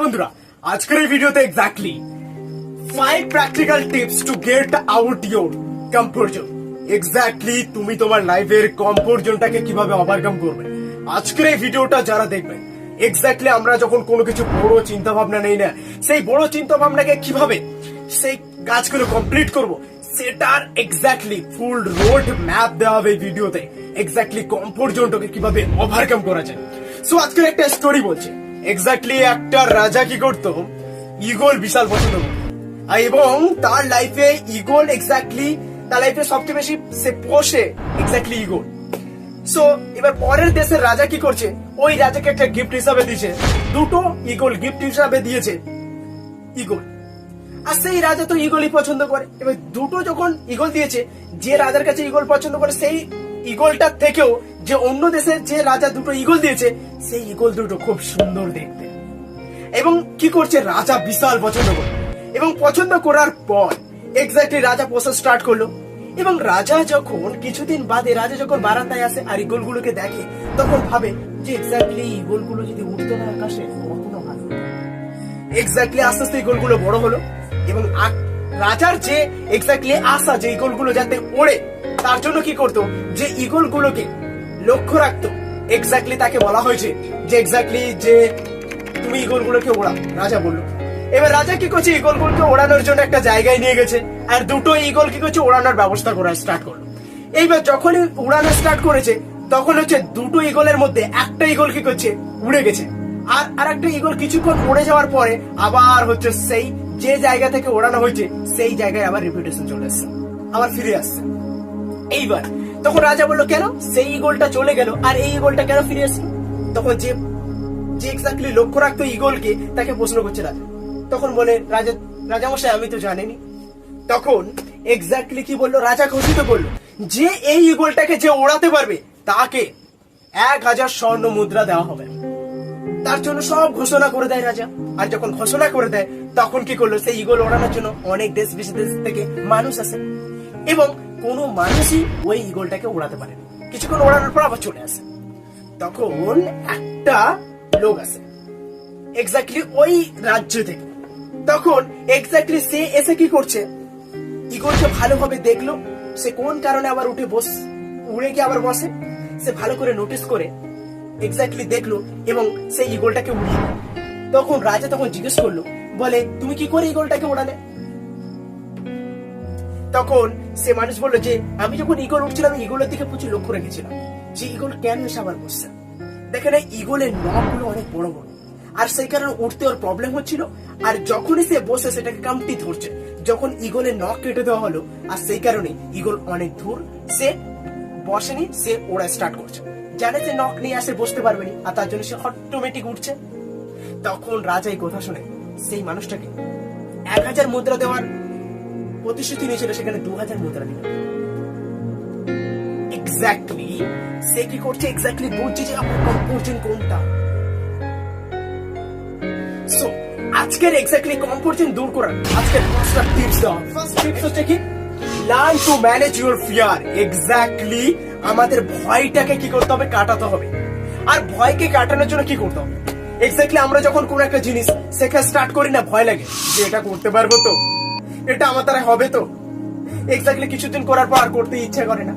বন্ধুরা, আজকের এই ভিডিওতে exactly 5 practical tips to get out your comfort zone. Exactly তুমি তোমার লাইফের কমফোর্ট জোনটাকে কিভাবে ওভারকাম করবে, আজকের এই ভিডিওটা যারা দেখবেন, এক্স্যাক্টলি আমরা যখন কোনো কিছু বড় চিন্তা ভাবনা নেই না, সেই বড় চিন্তা ভাবনাকে কিভাবে সেই কাজগুলো কমপ্লিট করব, সেটার এক্স্যাক্টলি ফুল রোড ম্যাপ দেওয়া হবে এই ভিডিওতে। এক্স্যাক্টলি কমফোর্ট জোনটাকে কিভাবে ওভারকাম করা যায়। সো আজকের একটা স্টোরি বলছে। এক্স্যাক্টলি একটা রাজা কি করতো, ঈগল বিশাল পছন্দ করতো, এবং তার লাইফে ঈগল এক্স্যাক্টলি তার লাইফে সবচেয়ে বেশি সে পোষে এক্স্যাক্টলি ঈগল। সো এবার পরের দেশের রাজা কি করছে, ওই রাজাকে একটা গিফট হিসাবে দিয়েছে, দুটো ঈগল গিফট হিসাবে দিয়েছে ঈগল। আর সেই রাজা তো ঈগলই পছন্দ করে। এবার দুটো যখন ঈগল দিয়েছে, যে রাজার কাছে ঈগল পছন্দ করে, সেই ঈগলটার থেকেও যে অন্য দেশের যে রাজা দুটো ঈগল দিয়েছে, সেই ঈগল দুটো খুব সুন্দর দেখতে। এবং কি করছে, রাজা বিশাল পছন্দ করে। এবং পছন্দ করার পর এক্স্যাক্টলি রাজা পোষা স্টার্ট করলো। এবং রাজা যখন কিছুদিন বাদে রাজা যখন বারান্দায় আসে আর ঈগলগুলোকে দেখে, তখন ভাবে যে এক্স্যাক্টলি ঈগলগুলো যদি উঠতো না আকাশে, কখনো ভালো। এক্স্যাক্টলি আস্তে আস্তে ঈগলগুলো বড় হলো, এবং রাজার যে এক্স্যাক্টলি আশা যে ঈগলগুলো যাতে ওড়ে, তার জন্য কি করতো, যে ঈগলগুলোকে লক্ষ্য রাখতো। এক্স্যাক্টলি তাকে বলা হয়েছে যে এক্স্যাক্টলি যে তুমি ঈগলগুলোকে ওড়া, রাজা বললো। এবার রাজা কি করছে, ঈগলগুলোকে ওড়ানোর জন্য একটা জায়গায় নিয়ে গেছে, আর দুটো ঈগল কি করছে, ওড়ানোর ব্যবস্থা করা স্টার্ট করলো। এইবার যখনই উড়ানো স্টার্ট করেছে, তখন হচ্ছে দুটো ঈগলের মধ্যে একটা ঈগল কি করছে, উড়ে গেছে। আর একটা ঈগল কিছুক্ষণ উড়ে যাওয়ার পরে আবার হচ্ছে সেই যে জায়গা থেকে ওড়ানো হয়েছে, সেই জায়গায় আবার রিপিটেশন চলে আসছে, আবার ফিরে আসছে। এইবার তখন রাজা বললো, কেন সেই ঈগলটা চলে গেল আর এই ঈগলটা কেন ফিরে আসলো? তখন যে এক্স্যাক্টলি লক্ষ্য রাখতো ঈগলকে, তাকে প্রশ্ন করছে রাজা। তখন বলে, রাজামশাই আমি তো জানিনি। তখন এক্স্যাক্টলি কি বললো, রাজা ঘোষিত করলো যে এই ঈগলটাকে যে ওড়াতে পারবে তাকে 1000 স্বর্ণ মুদ্রা দেওয়া হবে। তার জন্য সব ঘোষণা করে দেয় রাজা। আর যখন ঘোষণা করে দেয়, তখন কি করলো, সেই ঈগল ওড়ানোর জন্য অনেক দেশ বিদেশ থেকে মানুষ আসে, এবং কোনো মানুষই ওই ঈগলটাকে ওড়াতে পারে। কিছুক্ষণ ওড়ানোর পর আবার চলে আসে। তখন একটা লোক আসে এক্স্যাক্টলি ওই রাজ্য থেকে। তখন এক্স্যাক্টলি সে এসে কি করছে, ঈগলকে ভালোভাবে দেখলো, সে কোন কারণে আবার উড়ে গিয়ে আবার বসে, সে ভালো করে নোটিস করে এক্স্যাক্টলি দেখলো, এবং সেই ঈগলটাকে উড়িয়ে দিল। তখন রাজা তখন জিজ্ঞেস করলো, বলে তুমি কি করে ঈগলটাকে ওড়ালে? তখন সে মানুষ বললো যে আমি যখন ঈগল উঠছিলাম, ঈগলের দিকে প্রচুর লক্ষ্য রেখেছিলাম যে ঈগল কেন এসে আবার বসছে। দেখেন ঈগলের নখগুলো অনেক বড় বড়, আর সেই কারণে উঠতে ওর প্রবলেম হচ্ছিল। আর যখনই সে বসে সেটাকে কামটি ধরছে, যখন ঈগলের নখ কেটে দেওয়া হলো, আর সেই কারণে ঈগল অনেক দূর সে বসেনি, সে ওড়া স্টার্ট করছে। জানে যে নখ নিয়ে আসে বসতে পারবে না, আর তার জন্য সে অটোমেটিক উঠছে। তখন রাজা এই কথা শুনে সেই মানুষটাকে 1000 মুদ্রা দেওয়ার প্রতিশ্রুতি নিয়েছিল, সেখানে 2000 মুদ্রা দিল। এক্স্যাক্টলি সে কি করছে, এক্স্যাক্টলি বুঝছে যে আমার কমফোর্ট কোনটা। সো আজকের এক্স্যাক্টলি কমফোর্ট জোন দূর করার আজকের 5টা টিপস দাও। ফার্স্ট টিপস হচ্ছে কি, learn to manage your fear. Exactly আমাদের ভয়টাকে কি করতে হবে, কাটাতে হবে। আর ভয়কে কাটানোর জন্য কি করতে হবে, এক্স্যাক্টলি আমরা যখন কোন একটা জিনিস শেখা স্টার্ট করি না, ভয় লাগে যে এটা করতে পারবো তো, এটা আমার দ্বারা হবে তো। এক্স্যাক্টলি কিছুদিন করার পর আর করতে ইচ্ছা করে না,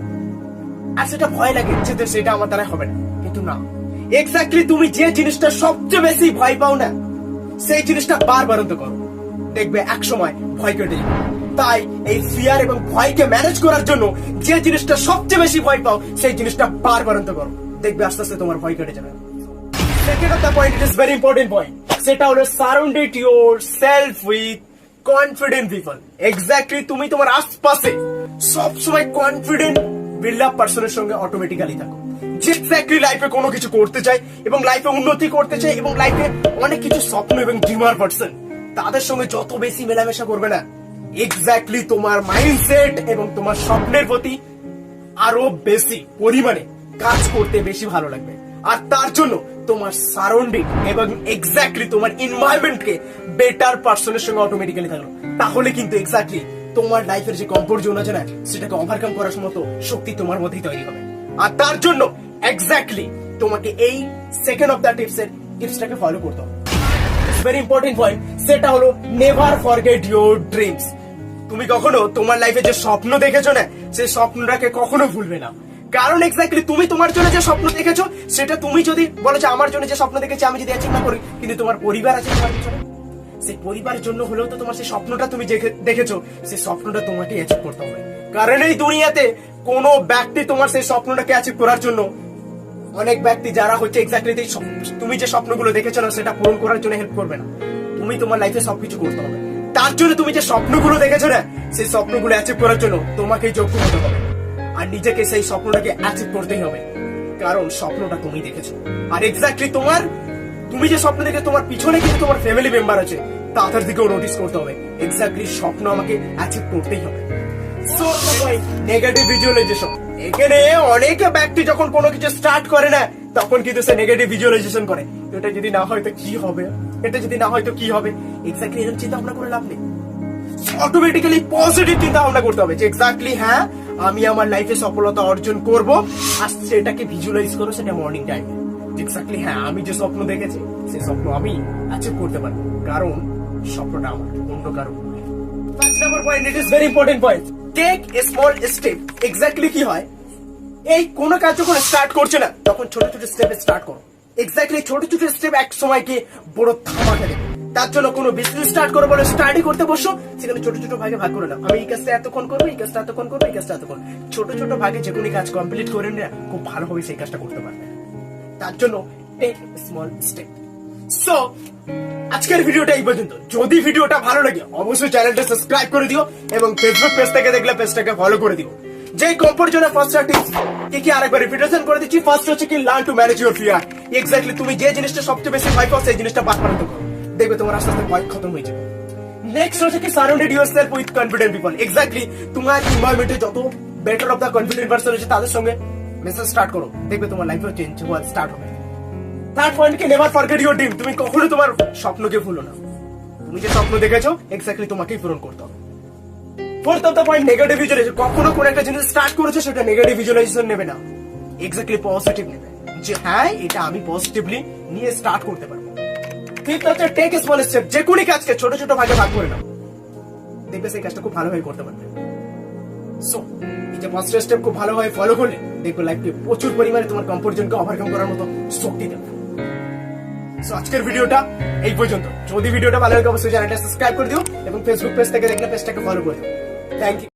আর সেটা ভয় লাগে যে সেটা আমার দ্বারা হবে না। কিন্তু না, এক্স্যাক্টলি তুমি যে জিনিসটা সবচেয়ে বেশি ভয় পাও না, সেই জিনিসটা বারবার করো, দেখবে এক সময় ভয় কেটে যাবে। তাই এই ফিয়ার এবং ভয়কে ম্যানেজ করার জন্য যে জিনিসটা সবচেয়ে বেশি ভয় পাও, সেই জিনিসটা বারবার করো, দেখবে আস্তে আস্তে তোমার ভয় কেটে যাবে। Second of the point, it is very important point, সেটা হলো surrounded your self with confident people. Exactly তুমি তোমার আশপাশে সবসময় কনফিডেন্ট বিল্ড আপ পার্সনের সঙ্গে অটোমেটিক্যালি থাকো, যে এক্স্যাক্টলি লাইফে কোনো কিছু করতে চায় এবং লাইফে উন্নতি করতে চায় এবং লাইফে অনেক কিছু স্বপ্ন এবং ড্রিমার পার্সন, তাদের সঙ্গে যত বেশি মেলামেশা করবে না, এক্স্যাক্টলি তোমার মাইন্ডসেট এবং তোমার স্বপ্নের প্রতি আরো বেশি পরিমাণে কাজ করতে বেশি ভালো লাগবে। আর তার জন্য তোমার সারাউন্ডিং এবং এক্স্যাক্টলি তোমার এনভায়রনমেন্টকে বেটার পার্সনের সঙ্গে অটোমেটিক্যালি থাকলো, তাহলে কিন্তু এক্স্যাক্টলি তোমার লাইফের যে কমফোর্ট জোন আছে না, সেটাকে ওভারকাম করার মতো শক্তি তোমার মধ্যেই তৈরি হবে। আর তার জন্য এক্স্যাক্টলি তোমাকে এই সেকেন্ড অফ দ্য টিপসটাকে ফলো করতে হবে। ইজ ভেরি ইম্পর্টেন্ট পয়েন্ট, সেটা হলো নেভার ফরগেট ইউর ড্রিমস। তুমি কখনো তোমার লাইফে যে স্বপ্ন দেখেছো না, সেই স্বপ্নটাকে কখনো ভুলবে না। কারণ এক্স্যাক্টলি তুমি তোমার জন্য যে স্বপ্ন দেখেছো, সেটা তুমি যদি বলো যে আমার জন্য যে স্বপ্ন দেখেছি আমি যদি অ্যাচিভ না করি, কিন্তু তোমার পরিবার আছে তোমার পিছনে, সেই পরিবারের জন্য হলেও তো তোমার সেই স্বপ্নটা তুমি দেখেছো, সেই স্বপ্নটা তোমাকে অ্যাচিভ করতে হবে। কারণ এই দুনিয়াতে কোনো ব্যক্তি তোমার সেই স্বপ্নটাকে অ্যাচিভ করার জন্য, অনেক ব্যক্তি যারা হচ্ছে এক্স্যাক্টলি তুমি যে স্বপ্নগুলো দেখেছো না সেটা পূরণ করার জন্য হেল্প করবে না। তুমি তোমার লাইফে সবকিছু করতে হবে। তার জন্য তুমি যে স্বপ্নগুলো দেখেছো না, সেই স্বপ্নগুলো অ্যাচিভ করার জন্য তোমাকেই যোগ্য হতে হবে, আর নিজেকে সেই স্বপ্নটাকে অ্যাচিভ করতেই হবে। কারণ স্বপ্নটা তুমি দেখেছো, আর এক্স্যাক্টলি তুমি যে স্বপ্ন দেখে তোমার পিছনে কিন্তু তোমার ফ্যামিলি মেম্বার আছে, তাদের দিকেও নোটিস করতে হবে। এক্স্যাক্টলি স্বপ্ন আমাকে অ্যাচিভ করতেই হবে। সো নেগেটিভ ভিজুয়ালাইজেশন, এখানে অনেক ব্যক্তি যখন কোনো কিছু স্টার্ট করে না, তখন কিন্তু সে নেগেটিভ ভিজুয়ালাইজেশন করে, এটা যদি না হয় তো কি হবে, এটা যদি না হয় তো কি হবে। এক্স্যাক্টলি এরকম চিন্তা ভাবনা করে লাভ নেই। অটোমেটিক্যালি পজিটিভ চিন্তা ভাবনা করতে হবে যে এক্স্যাক্টলি হ্যাঁ আমি আমার লাইফে সফলতা অর্জন করব, আর সেটাকে ভিজুয়ালাইজ করো সেটা মর্নিং টাইম। এক্স্যাক্টলি হ্যাঁ আমি যে স্বপ্ন দেখেছি সেই স্বপ্ন আমি অ্যাচিভ করতে পারবো, কারণ স্বপ্নটা আমার, অন্য কারণ। 5 নম্বর point, it is very important point, take a small step. Exactly কি হয়, এই কোন কাজ যখন স্টার্ট করছে না, তখন ছোট ছোট স্টেপে স্টার্ট করো। এক্স্যাক্টলি ছোট ছোট স্টেপ এক সময়কে বড় ধামাকা দেবে। তার জন্য কোনো বিজনেস স্টার্ট করো বলে স্টাডি করতে বসো, সেখানে ছোট ছোট ভাগে ভাগ করে নাও। আমি এই কাজটা এতক্ষণ করবো, এই কাজটা এতক্ষণ করবো, এই কাজটা এতক্ষণ। ছোট ছোট ভাগে যে কোনো কাজ কমপ্লিট করে নিয়ে খুব ভালোভাবে সেই কাজটা করতে পারবে। তার জন্য টেক স্মল স্টেপ। সো আজকের ভিডিওটা এই পর্যন্ত। যদি ভিডিওটা ভালো লাগে অবশ্যই চ্যানেলটা সাবস্ক্রাইব করে দিও, এবং ফেসবুক পেজ থেকে দেখলে পেজটাকে ফলো করে দিও। যে কমফোর্ট জোনে ফার্স্ট টিপস কি আরেকবার রিপিটেশন করে দিচ্ছি। ফার্স্ট হচ্ছে কি learn to manage your fear. Exactly তুমি যে জিনিসটা সবচেয়ে বেশি ভয় পাও সেই জিনিসটা বাদ করতে করো, দেখবে তোমার আস্তে আস্তে ভয় খতম হয়ে যাবে। নেক্সট হচ্ছে কি surrounded yourself with confident people. Exactly তোমার এনভায়রনমেন্টে যত better of the confident person আছে তাদের সঙ্গে মেসেজ স্টার্ট করো, দেখবে তোমার লাইফে চেঞ্জ হওয়া স্টার্ট হবে। থার্ড পয়েন্ট কি নেভার ফরগেট ইউর ড্রিম। তুমি কখনো তোমার স্বপ্নকে ভুলো না। তুমি যে স্বপ্ন দেখেছো এক্স্যাক্টলি তোমাকেই পূরণ করতে হবে। Fourth of the point, negative visualisation. কখনো কোনো একটা জিনিস স্টার্ট করেছো সেটা নেগেটিভ ভিজুয়ালাইজেশন নেবে না, এক্স্যাক্টলি পজিটিভ নেবে, যে হ্যাঁ এটা আমি পজিটিভলি নিয়ে স্টার্ট করতে পারবো। ফিফথ হচ্ছে টেক স্মল স্টেপ। যে কোনো কাজকে ছোট ছোট ভাগে ভাগ করে নাও, দেখবে সেই কাজটা খুব ভালোভাবে করতে পারবে। সো এই যে পাঁচটা স্টেপ খুব ভালোভাবে ফলো করলে দেখবে লাইফকে প্রচুর পরিমাণে তোমার কমফোর্ট জোনকে ওভারকাম করার মতো শক্তি দেবে। সো আজকের ভিডিওটা এই পর্যন্ত। যদি ভিডিওটা ভালো লাগে অবশ্যই চ্যানেলটা সাবস্ক্রাইব করে দিও, এবং ফেসবুক পেজ থেকে দেখলে পেজটাকে ফলো করে দিও। Thank you.